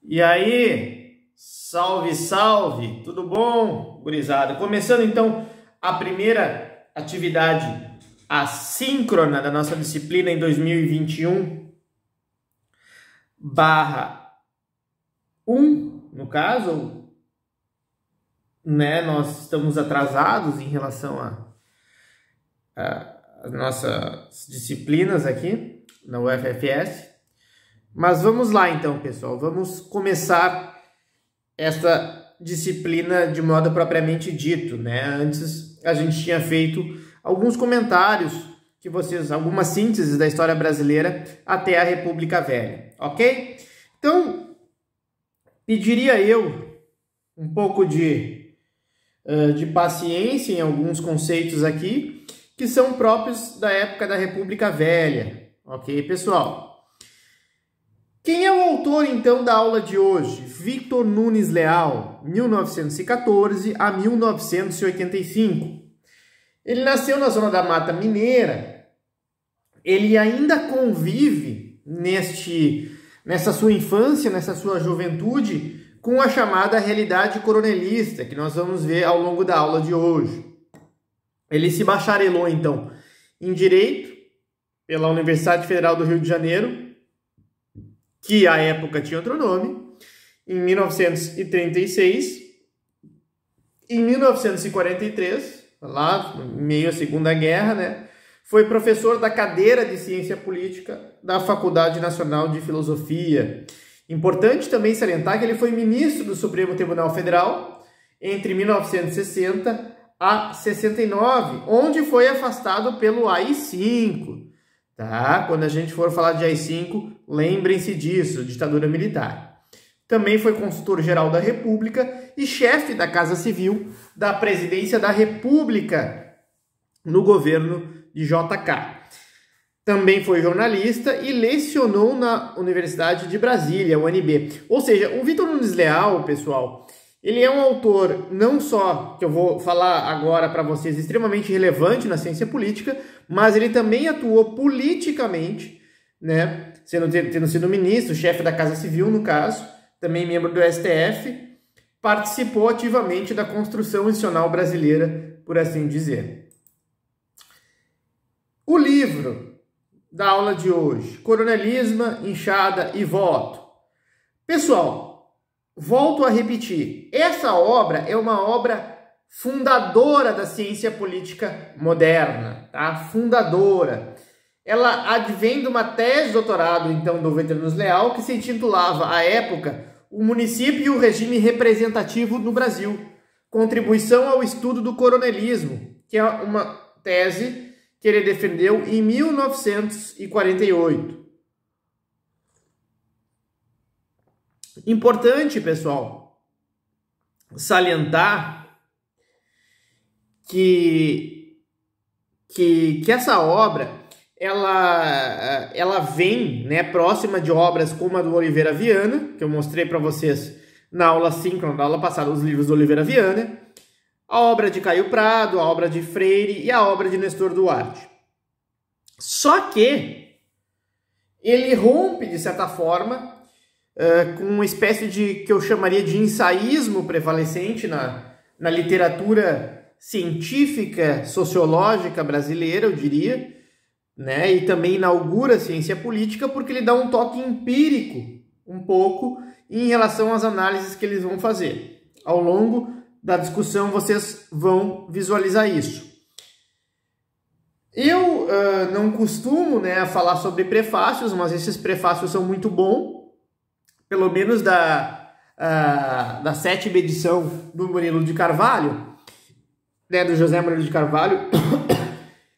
E aí, salve, salve, tudo bom, gurizada? Começando então a primeira atividade assíncrona da nossa disciplina em 2021, barra 1, no caso, né? Nós estamos atrasados em relação às nossas disciplinas aqui na UFFS. Mas vamos lá então, pessoal, vamos começar essa disciplina de modo propriamente dito, né? Antes a gente tinha feito alguns comentários algumas sínteses da história brasileira até a República Velha, ok? Então, pediria eu um pouco de paciência em alguns conceitos aqui que são próprios da época da República Velha, ok, pessoal? Quem é o autor, então, da aula de hoje? Victor Nunes Leal, 1914 a 1985. Ele nasceu na zona da Mata Mineira. Ele ainda convive nessa sua infância, nessa sua juventude, com a chamada realidade coronelista, que nós vamos ver ao longo da aula de hoje. Ele se bacharelou, então, em Direito pela Universidade Federal do Rio de Janeiro, que à época tinha outro nome, em 1936. Em 1943, lá no meio da Segunda Guerra, né, foi professor da cadeira de Ciência Política da Faculdade Nacional de Filosofia. Importante também salientar que ele foi ministro do Supremo Tribunal Federal entre 1960 a 69, onde foi afastado pelo AI-5. Tá? Quando a gente for falar de AI-5, lembrem-se disso, ditadura militar. Também foi consultor-geral da República e chefe da Casa Civil da Presidência da República no governo de JK. Também foi jornalista e lecionou na Universidade de Brasília, UNB. Ou seja, o Victor Nunes Leal, pessoal, ele é um autor, não só, que eu vou falar agora para vocês, extremamente relevante na ciência política, mas ele também atuou politicamente, né, tendo sido ministro, chefe da Casa Civil, no caso, também membro do STF, participou ativamente da construção institucional brasileira, por assim dizer. O livro da aula de hoje, Coronelismo, Inchada e Voto. Pessoal, volto a repetir, essa obra é uma obra fundadora da ciência política moderna, tá? Fundadora. Ela advém de uma tese de doutorado, então, do Victor Nunes Leal, que se intitulava, à época, O Município e o Regime Representativo no Brasil, Contribuição ao Estudo do Coronelismo, que é uma tese que ele defendeu em 1948. Importante, pessoal, salientar que essa obra ela vem, né, próxima de obras como a do Oliveira Viana, que eu mostrei para vocês na aula síncrona, na aula passada, os livros do Oliveira Viana, a obra de Caio Prado, a obra de Freire e a obra de Nestor Duarte. Só que ele rompe, de certa forma, com uma espécie de, que eu chamaria de ensaísmo prevalecente na literatura científica, sociológica brasileira, eu diria, né? E também inaugura a ciência política porque ele dá um toque empírico, um pouco, em relação às análises que eles vão fazer. Ao longo da discussão vocês vão visualizar isso. Eu não costumo, né, falar sobre prefácios, mas esses prefácios são muito bons, pelo menos da 7ª edição do Murilo de Carvalho, né, do José Murilo de Carvalho,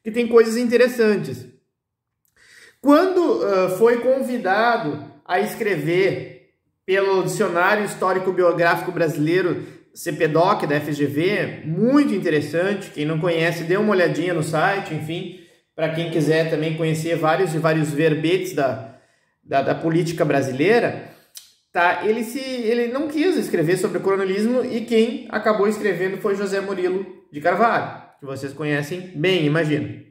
que tem coisas interessantes. Quando foi convidado a escrever pelo Dicionário Histórico Biográfico Brasileiro, CPDOC, da FGV, muito interessante, quem não conhece, dê uma olhadinha no site, enfim, para quem quiser também conhecer vários e vários verbetes da política brasileira. Tá, ele não quis escrever sobre o coronelismo e quem acabou escrevendo foi José Murilo de Carvalho, que vocês conhecem bem, imagino.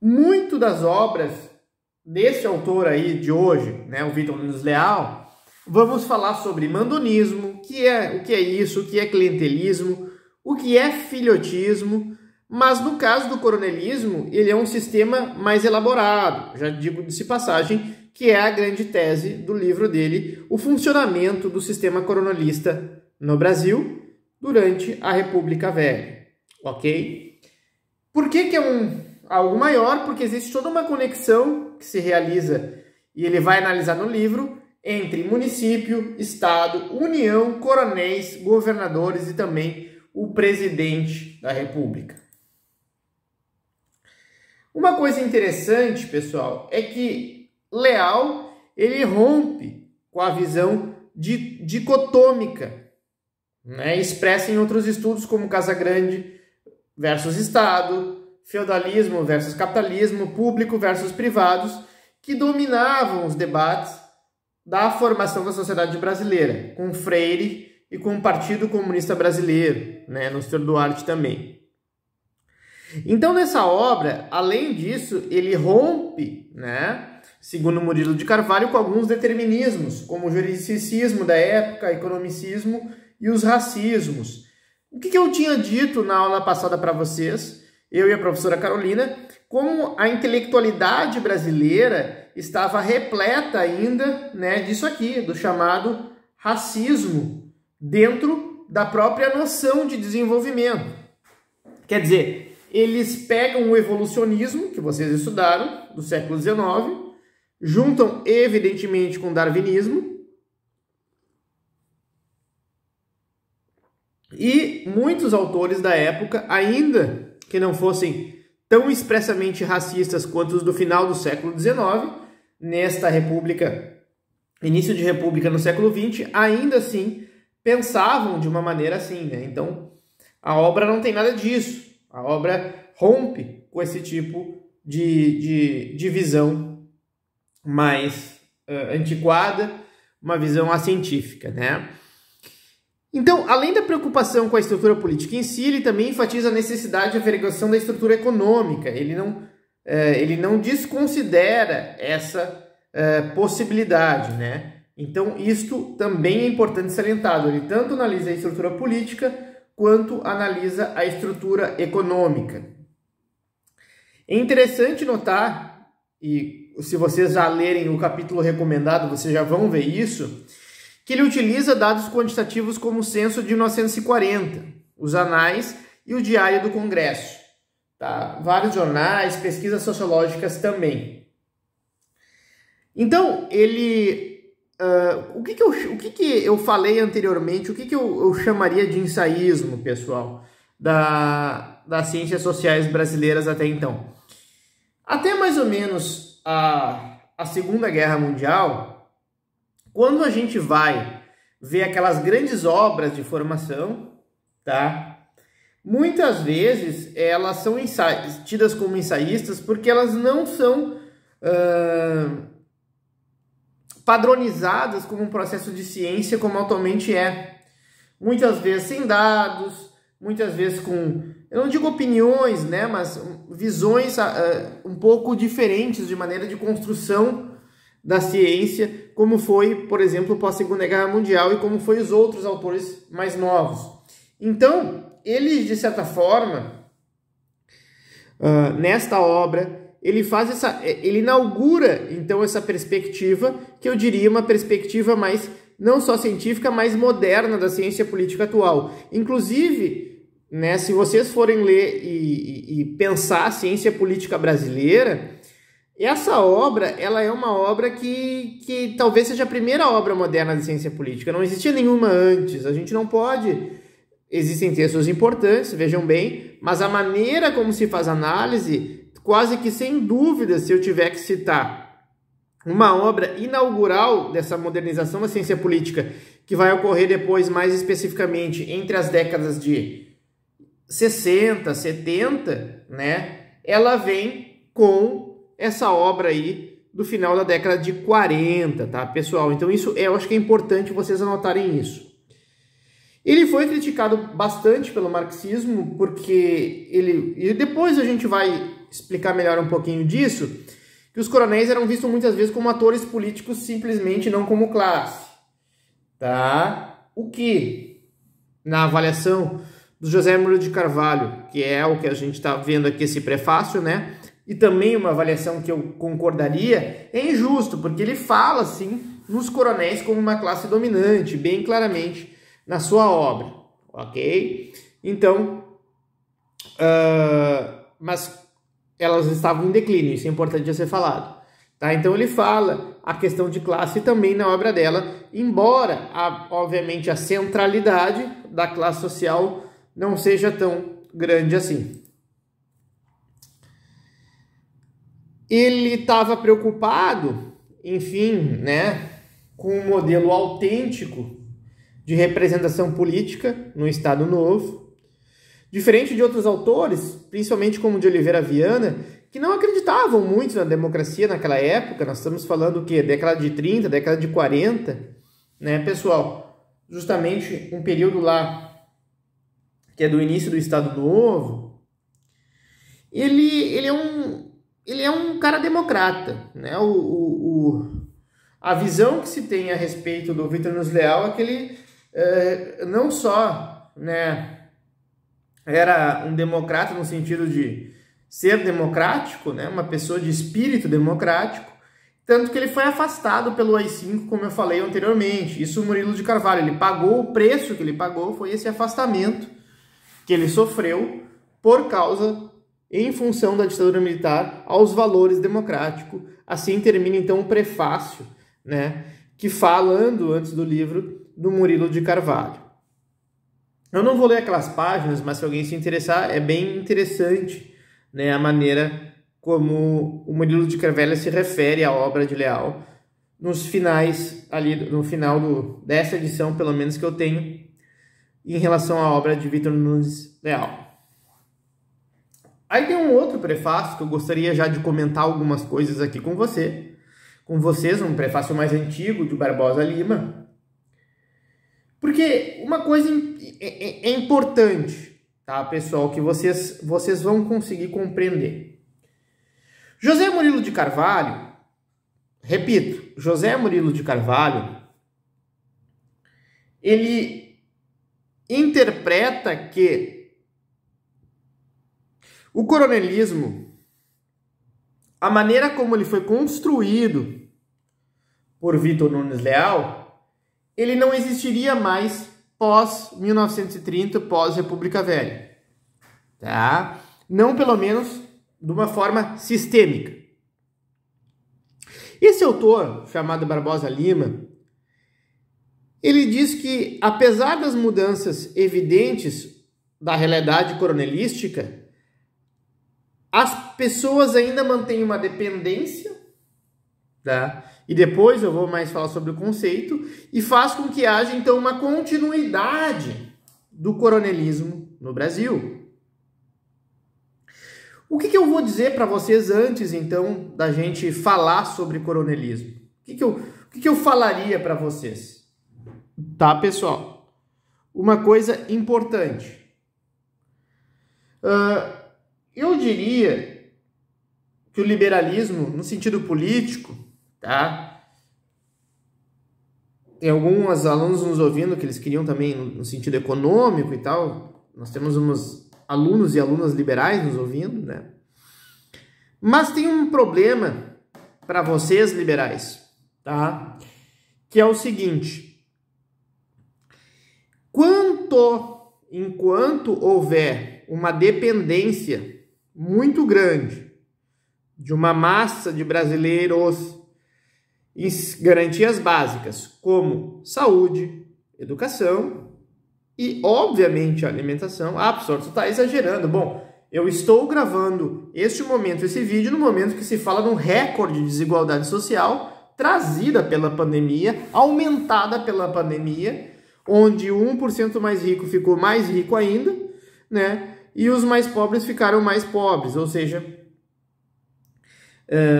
Muito das obras desse autor aí de hoje, né, o Victor Nunes Leal, vamos falar sobre mandonismo, o que é isso, o que é clientelismo, o que é filhotismo, mas no caso do coronelismo, ele é um sistema mais elaborado, já digo de passagem, que é a grande tese do livro dele, o funcionamento do sistema coronelista no Brasil durante a República Velha, ok? Por que é algo maior? Porque existe toda uma conexão que se realiza, e ele vai analisar no livro, entre município, estado, união, coronéis, governadores e também o presidente da República. Uma coisa interessante, pessoal, é que Leal ele rompe com a visão dicotômica, né, expressa em outros estudos como Casagrande versus Estado, feudalismo versus capitalismo, público versus privados, que dominavam os debates da formação da sociedade brasileira, com Freire e com o Partido Comunista Brasileiro, né, no Sr. Duarte também. Então, nessa obra, além disso, ele rompe, né, segundo Murilo de Carvalho, com alguns determinismos, como o juridicismo da época, economicismo e os racismos. O que eu tinha dito na aula passada para vocês, eu e a professora Carolina, como a intelectualidade brasileira estava repleta ainda, né, disso aqui, do chamado racismo, dentro da própria noção de desenvolvimento. Quer dizer, eles pegam o evolucionismo, que vocês estudaram, do século XIX, juntam evidentemente com o darwinismo, e muitos autores da época, ainda que não fossem tão expressamente racistas quanto os do final do século XIX, nesta república, início de república no século XX, ainda assim pensavam de uma maneira assim, né? Então, a obra não tem nada disso. A obra rompe com esse tipo de visão mais antiquada, uma visão acientífica, né? Então, além da preocupação com a estrutura política em si, ele também enfatiza a necessidade de averiguação da estrutura econômica. Ele não desconsidera essa possibilidade, né? Então, isto também é importante salientado. Ele tanto analisa a estrutura política quanto analisa a estrutura econômica. É interessante notar, e se vocês já lerem o capítulo recomendado, vocês já vão ver isso, que ele utiliza dados quantitativos como o censo de 1940, os anais e o diário do Congresso. Tá? Vários jornais, pesquisas sociológicas também. Então, ele... o que eu falei anteriormente, o que eu chamaria de ensaísmo, pessoal, das ciências sociais brasileiras até então? Até mais ou menos a Segunda Guerra Mundial, quando a gente vai ver aquelas grandes obras de formação, tá? Muitas vezes elas são tidas como ensaístas porque elas não são padronizadas como um processo de ciência como atualmente é. Muitas vezes sem dados, muitas vezes com, eu não digo opiniões, né, mas visões um pouco diferentes de maneira de construção da ciência, como foi, por exemplo, pós-Segunda Guerra Mundial e como foi os outros autores mais novos. Então, ele, de certa forma, nesta obra, ele inaugura, então, essa perspectiva, que eu diria uma perspectiva mais, não só científica, mas moderna da ciência política atual. Inclusive, né, se vocês forem ler e pensar a ciência política brasileira, essa obra, ela é uma obra que talvez seja a primeira obra moderna de ciência política. Não existia nenhuma antes. A gente não pode... Existem textos importantes, vejam bem, mas a maneira como se faz análise, quase que sem dúvida, se eu tiver que citar uma obra inaugural dessa modernização da ciência política, que vai ocorrer depois, mais especificamente, entre as décadas de 60, 70, né? Ela vem com essa obra aí do final da década de 40, tá, pessoal? Então isso eu acho que é importante vocês anotarem isso. Ele foi criticado bastante pelo marxismo, porque e depois a gente vai explicar melhor um pouquinho disso, que os coronéis eram vistos muitas vezes como atores políticos simplesmente, não como classe. Tá? O que, na avaliação do José Murilo de Carvalho, que é o que a gente está vendo aqui, esse prefácio, né? E também uma avaliação que eu concordaria, é injusto, porque ele fala, assim, nos coronéis como uma classe dominante, bem claramente, na sua obra, ok? Então, mas elas estavam em declínio, isso é importante ser falado. Tá? Então ele fala a questão de classe também na obra dela, embora, obviamente, a centralidade da classe social não seja tão grande assim. Ele estava preocupado, enfim, né, com um modelo autêntico de representação política no Estado Novo, diferente de outros autores, principalmente como de Oliveira Viana, que não acreditavam muito na democracia naquela época. Nós estamos falando o quê? Década de 30, década de 40, né, pessoal? Justamente um período lá que é do início do Estado Novo. Ele é um cara democrata, né? A visão que se tem a respeito do Vitor Nunes Leal é que ele não só, né, era um democrata no sentido de ser democrático, né, uma pessoa de espírito democrático, tanto que ele foi afastado pelo AI-5, como eu falei anteriormente. Isso o Murilo de Carvalho, ele pagou, o preço que ele pagou foi esse afastamento que ele sofreu por causa, em função da ditadura militar, aos valores democráticos. Assim termina então o prefácio, né, que falando antes do livro do Murilo de Carvalho. Eu não vou ler aquelas páginas, mas se alguém se interessar, é bem interessante, né, a maneira como o Murilo de Carvalho se refere à obra de Leal nos finais, ali no final dessa edição, pelo menos que eu tenho, em relação à obra de Vitor Nunes Leal. Aí tem um outro prefácio que eu gostaria já de comentar algumas coisas aqui com vocês, um prefácio mais antigo de Barbosa Lima, porque uma coisa é importante, tá, pessoal, que vocês vão conseguir compreender. José Murilo de Carvalho, repito, José Murilo de Carvalho, ele interpreta que o coronelismo, a maneira como ele foi construído por Vitor Nunes Leal, ele não existiria mais pós-1930, pós-República Velha. Tá? Não, pelo menos, de uma forma sistêmica. Esse autor, chamado Barbosa Lima, ele diz que, apesar das mudanças evidentes da realidade coronelística, as pessoas ainda mantêm uma dependência, tá? E depois eu vou mais falar sobre o conceito, e faz com que haja, então, uma continuidade do coronelismo no Brasil. O que eu vou dizer para vocês antes, então, da gente falar sobre coronelismo? O que eu falaria para vocês? Tá, pessoal? Uma coisa importante. Eu diria que o liberalismo, no sentido político, tá? Tem alguns alunos nos ouvindo que eles queriam também no sentido econômico e tal. Nós temos uns alunos e alunas liberais nos ouvindo, né? Mas tem um problema para vocês liberais, tá? Que é o seguinte: enquanto houver uma dependência muito grande de uma massa de brasileiros em garantias básicas como saúde, educação e, obviamente, alimentação. Professor, tu está exagerando. Bom, eu estou gravando esse vídeo no momento que se fala de um recorde de desigualdade social trazida pela pandemia, aumentada pela pandemia, onde o 1% mais rico ficou mais rico ainda, né? E os mais pobres ficaram mais pobres, ou seja,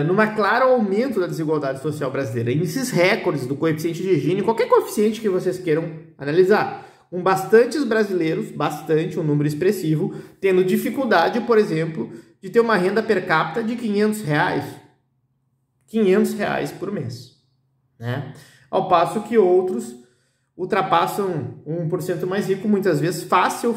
numa claro aumento da desigualdade social brasileira. Esses recordes do coeficiente de Gini, qualquer coeficiente que vocês queiram analisar, com bastantes brasileiros, um número expressivo, tendo dificuldade, por exemplo, de ter uma renda per capita de R$500. R$500 por mês, né? Ao passo que outros ultrapassam 1% mais rico, muitas vezes fácil,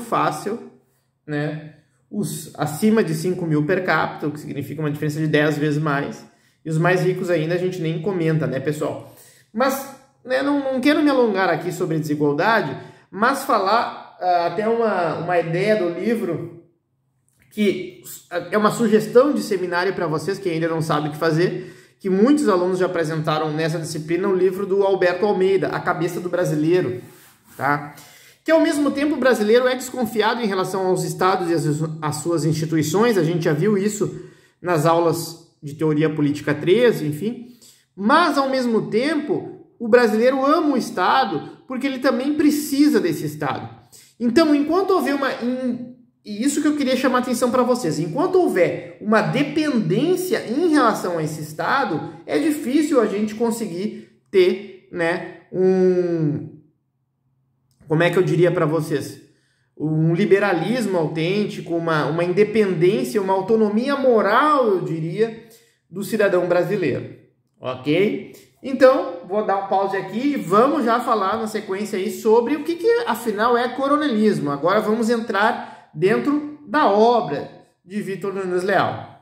né? Os acima de 5 mil per capita, o que significa uma diferença de 10 vezes mais, e os mais ricos ainda a gente nem comenta, né, pessoal? Mas, né, não quero me alongar aqui sobre desigualdade, mas falar até uma ideia do livro, que é uma sugestão de seminário para vocês que ainda não sabem o que fazer, que muitos alunos já apresentaram nessa disciplina, o livro do Alberto Almeida, A Cabeça do Brasileiro, tá? Que ao mesmo tempo o brasileiro é desconfiado em relação aos estados e às suas instituições, a gente já viu isso nas aulas de teoria política 13, enfim, mas ao mesmo tempo o brasileiro ama o Estado porque ele também precisa desse Estado. Então, enquanto houver e isso que eu queria chamar a atenção para vocês, enquanto houver uma dependência em relação a esse Estado, é difícil a gente conseguir ter, né, como é que eu diria para vocês? Um liberalismo autêntico, uma independência, uma autonomia moral, eu diria, do cidadão brasileiro, ok? Então, vou dar um pause aqui e vamos já falar na sequência aí sobre o que afinal é coronelismo. Agora vamos entrar dentro da obra de Vitor Nunes Leal.